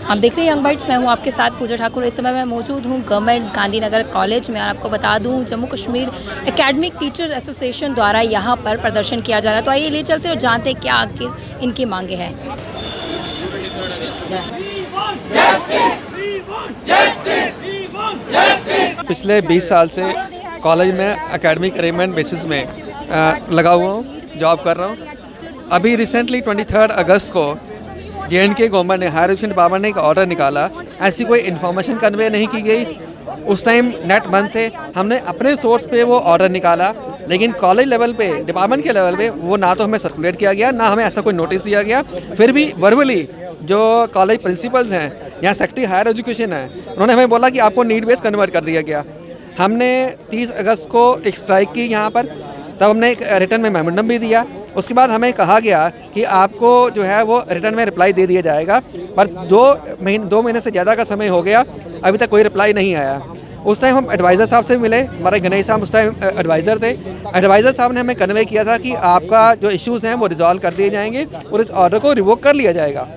आप देख रहे हैं यंग बाइट्स, मैं हूं आपके साथ पूजा ठाकुर। इस समय मैं मौजूद हूं गवर्नमेंट गांधीनगर कॉलेज में और आपको बता दूं Jammu Kashmir academic teachers association द्वारा यहां पर प्रदर्शन किया जा रहा है। तो आइए ले चलते और जानते हैं क्या आखिर इनकी मांगे हैं। पिछले 20 साल से कॉलेज में एकेडमिक अरेंजमेंट बेसिस में लगा हुआ हूँ, जॉब कर रहा हूँ। अभी रिसेंटली 23 अगस्त को JNK गवर्नमेंट ने हायर एजुकेशन डिपार्टमेंट ने एक ऑर्डर निकाला। ऐसी कोई इन्फॉर्मेशन कन्वे नहीं की गई। उस टाइम नेट बंद थे। हमने अपने सोर्स पे वो ऑर्डर निकाला, लेकिन कॉलेज लेवल पे, डिपार्टमेंट के लेवल पे वो ना तो हमें सर्कुलेट किया गया, ना हमें ऐसा कोई नोटिस दिया गया। फिर भी वर्बली जो कॉलेज प्रिंसिपल्स हैं या सेक्रेटरी हायर एजुकेशन है, उन्होंने हमें बोला कि आपको नीड बेस कन्वर्ट कर दिया गया। हमने 30 अगस्त को एक स्ट्राइक की यहाँ पर, तब हमने एक रिटर्न में मेमोरेंडम भी दिया। उसके बाद हमें कहा गया कि आपको जो है वो रिटर्न में रिप्लाई दे दिया जाएगा, पर 2 महीने से ज़्यादा का समय हो गया, अभी तक कोई रिप्लाई नहीं आया। उस टाइम हम एडवाइज़र साहब से मिले, हमारे गणेश साहब उस टाइम एडवाइज़र थे। एडवाइज़र साहब ने हमें कन्वे किया था कि आपका जो इश्यूज़ हैं वो रिजॉल्व कर दिए जाएंगे और इस ऑर्डर को रिवोक कर लिया जाएगा,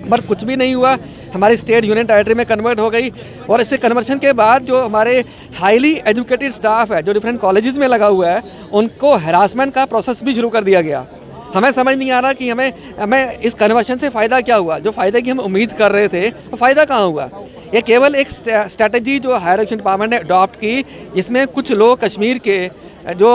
बट कुछ भी नहीं हुआ। हमारी स्टेट यूनियन टेरिटरी में कन्वर्ट हो गई और इससे कन्वर्शन के बाद जो हमारे हाईली एजुकेटेड स्टाफ है जो डिफरेंट कॉलेजेस में लगा हुआ है, उनको हरासमेंट का प्रोसेस भी शुरू कर दिया गया। हमें समझ नहीं आ रहा कि हमें इस कन्वर्शन से फ़ायदा क्या हुआ। जो फ़ायदे की हम उम्मीद कर रहे थे वो फ़ायदा कहाँ हुआ। ये केवल एक स्ट्रैटेजी जो हायर एजुकेशन डिपार्टमेंट ने अडॉप्ट की, जिसमें कुछ लोग कश्मीर के जो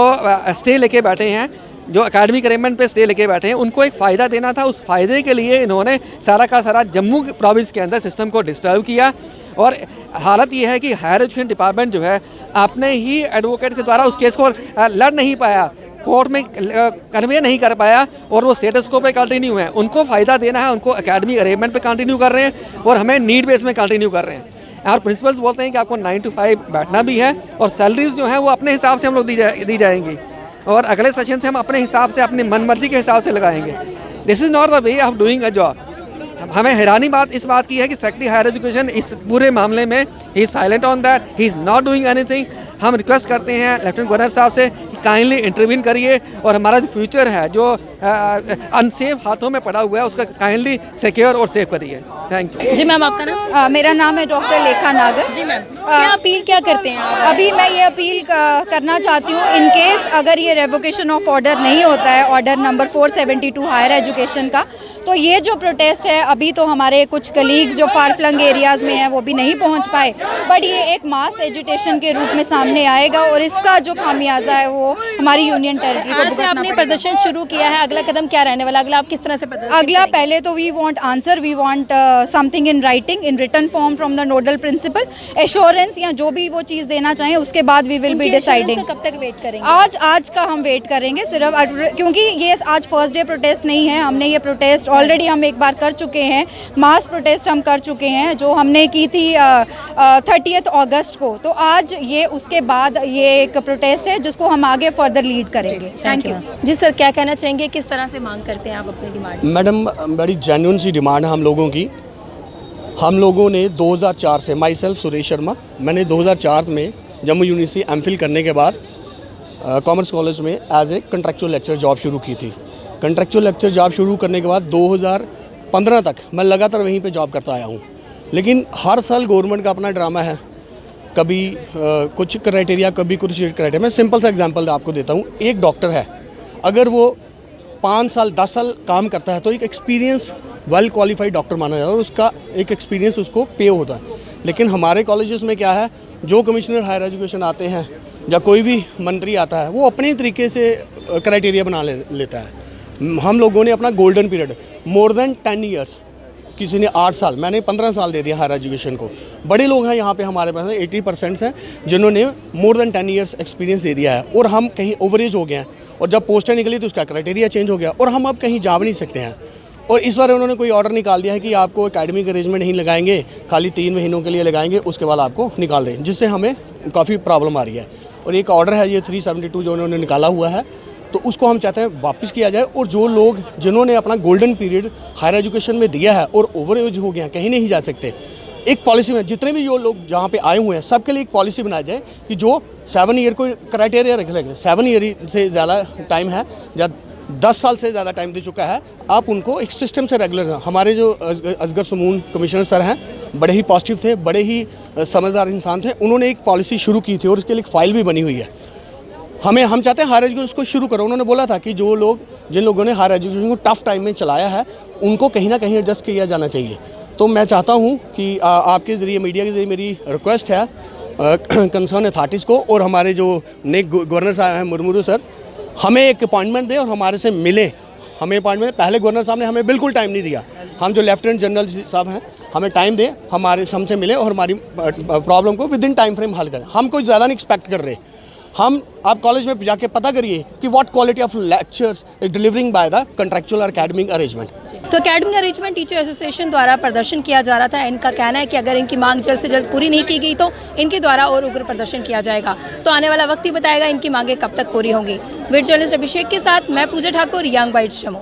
स्टे लेके बैठे हैं, जो एकेडमिक अरेंजमेंट पे स्टे लेके बैठे हैं, उनको एक फ़ायदा देना था। उस फ़ायदे के लिए इन्होंने सारा का सारा जम्मू प्रोविंस के अंदर सिस्टम को डिस्टर्ब किया। और हालत ये है कि हायर एजुकेशन डिपार्टमेंट जो है अपने ही एडवोकेट के द्वारा उस केस को लड़ नहीं पाया, कोर्ट में कन्वे नहीं कर पाया और वो स्टेटस को पे कंटिन्यू है। उनको फ़ायदा देना है, उनको एकेडमिक अरेंजमेंट पे कंटिन्यू कर रहे हैं और हमें नीड बेस में कंटिन्यू कर रहे हैं। और प्रिंसिपल्स बोलते हैं कि आपको 9 to 5 बैठना भी है और सैलरीज जो हैं वो अपने हिसाब से हम लोग दी जाएंगी और अगले सेशन से हम अपने हिसाब से, अपनी मनमर्जी के हिसाब से लगाएंगे। This is not the way of doing a job. हमें हैरानी बात इस बात की है कि सेक्रेटरी हायर एजुकेशन इस पूरे मामले में he is silent on that, he is not doing anything. हम रिक्वेस्ट करते हैं लेफ्टिनेंट गवर्नर साहब से कि काइंडली इंटरवीन करिए और हमारा जो फ्यूचर है, जो अनसेफ हाथों में पड़ा हुआ है, उसका काइंडली सिक्योर और सेफ करिए। Thank you. जी मैम, आपका नाम? मेरा नाम है डॉक्टर लेखा नागर। जी मैम, क्या अपील क्या करते हैं आप? अभी मैं ये अपील करना चाहती हूँ, इन केस अगर ये रेवोकेशन ऑफ ऑर्डर नहीं होता है, ऑर्डर नंबर 472 हायर एजुकेशन का, तो ये जो प्रोटेस्ट है, अभी तो हमारे कुछ कलीग्स जो फार फ्लंग एरियाज़ में हैं वो भी नहीं पहुंच पाए, बट ये एक मास एजुटेशन के रूप में सामने आएगा और इसका जो खामियाजा है वो हमारी यूनियन टेरिटरी को आज से आपने प्रदर्शन शुरू किया है, अगला कदम क्या रहने वाला? अगला आप किस तरह से प्रदर्शन? अगला पहले तो we want answer, we want something in writing, in written form from the nodal principal, assurance या जो भी वो चीज़ देना चाहें, उसके बाद वी विल बी डिसाइडिंग। कब तक वेट करेंगे? आज का हम वेट करेंगे सिर्फ, क्योंकि ये आज फर्स्ट डे प्रोटेस्ट नहीं है। हमने ये प्रोटेस्ट ऑलरेडी हम एक बार कर चुके हैं, मास प्रोटेस्ट हम कर चुके हैं जो हमने की थी 30 अगस्त को। तो आज ये उसके बाद ये एक प्रोटेस्ट है जिसको हम आगे फर्दर लीड करेंगे। Thank you. जी सर, क्या कहना चाहेंगे, किस तरह से मांग करते हैं आप अपनी डिमांड? मैडम, बड़ी जेन्युइन सी डिमांड है हम लोगों की। हम लोगों ने 2004 से, माई सेल्फ सुरेश शर्मा, मैंने 2004 में जम्मू यूनिवर्सिटी एमफिल करने के बाद कॉमर्स कॉलेज में as a contractual lecture job शुरू की थी। कंट्रेक्चुअल लेक्चर जॉब शुरू करने के बाद 2015 तक मैं लगातार वहीं पे जॉब करता आया हूँ। लेकिन हर साल गवर्नमेंट का अपना ड्रामा है, कभी कुछ क्राइटेरिया, कभी कुछ क्राइटेरिया। मैं सिंपल सा एग्जांपल आपको देता हूँ। एक डॉक्टर है, अगर वो 5 साल 10 साल काम करता है तो एक एक्सपीरियंस वेल क्वालिफाइड डॉक्टर माना जाता है और उसका एक एक्सपीरियंस उसको पे होता है। लेकिन हमारे कॉलेजेस में क्या है, जो कमिश्नर हायर एजुकेशन आते हैं या कोई भी मंत्री आता है, वो अपने तरीके से क्राइटेरिया बना लेता है। हम लोगों ने अपना golden period more than 10 years, किसी ने 8 साल, मैंने 15 साल दे दिया हायर एजुकेशन को। बड़े लोग हैं यहाँ पे हमारे पास 80% हैं जिन्होंने मोर देन 10 ईयर्स एक्सपीरियंस दे दिया है और हम कहीं ओवरेज हो गए हैं और जब पोस्टें निकली तो उसका क्राइटेरिया चेंज हो गया और हम अब कहीं जा भी नहीं सकते हैं। और इस बार उन्होंने कोई ऑर्डर निकाल दिया है कि आपको एकेडमिक अरेंजमेंट नहीं लगाएंगे, खाली 3 महीनों के लिए लगाएंगे, उसके बाद आपको निकाल दें, जिससे हमें काफ़ी प्रॉब्लम आ रही है। और एक ऑर्डर है ये 372 जो उन्होंने निकाला हुआ है, तो उसको हम चाहते हैं वापस किया जाए और जो लोग जिन्होंने अपना गोल्डन पीरियड हायर एजुकेशन में दिया है और ओवर एज हो गया, कहीं नहीं जा सकते, एक पॉलिसी में जितने भी जो लोग जहाँ पे आए हुए हैं सबके लिए एक पॉलिसी बनाई जाए कि जो 7 ईयर को क्राइटेरिया रख लेंगे, 7 ईयर से ज़्यादा टाइम है या 10 साल से ज़्यादा टाइम दे चुका है। आप उनको एक सिस्टम से रेगुलर, हमारे जो असगर समून कमिश्नर सर हैं बड़े ही पॉजिटिव थे, बड़े ही समझदार इंसान थे। उन्होंने एक पॉलिसी शुरू की थी और उसके लिए एक फ़ाइल भी बनी हुई है। हम चाहते हैं हायर एजुकेशन उसको शुरू करो। उन्होंने बोला था कि जिन लोगों ने हायर एजुकेशन को टफ टाइम में चलाया है उनको कहीं ना कहीं एडजस्ट किया जाना चाहिए। तो मैं चाहता हूँ कि आपके ज़रिए, मीडिया के ज़रिए मेरी रिक्वेस्ट है कंसर्न अथॉरिटीज़ को और हमारे जो नए गवर्नर साहब हैं मुर्मू सर, हमें एक अपॉइंटमेंट दें और हमारे से मिले। हमें अपॉइंटमेंट, पहले गवर्नर साहब ने हमें बिल्कुल टाइम नहीं दिया। हम जो लेफ्टिनेंट जनरल साहब हैं हमें टाइम दें, हमसे मिले और हमारी प्रॉब्लम को विद इन टाइम फ्रेम हल करें। हम कोई ज़्यादा नहीं एक्सपेक्ट कर रहे। आप कॉलेज में जाके पता करिए कि what quality of lectures is delivering by the contractual और एकेडमिक अरेंजमेंट। तो एकेडमिक अरेंजमेंट टीचर एसोसिएशन द्वारा प्रदर्शन किया जा रहा था। इनका कहना है कि अगर इनकी मांग जल्द से जल्द पूरी नहीं की गई तो इनके द्वारा और उग्र प्रदर्शन किया जाएगा। तो आने वाला वक्त ही बताएगा इनकी मांगें कब तक पूरी होंगी। वीडियो जर्नलिस्ट अभिषेक के साथ मैं पूजा ठाकुर, यंग बाइट्स जम्मू।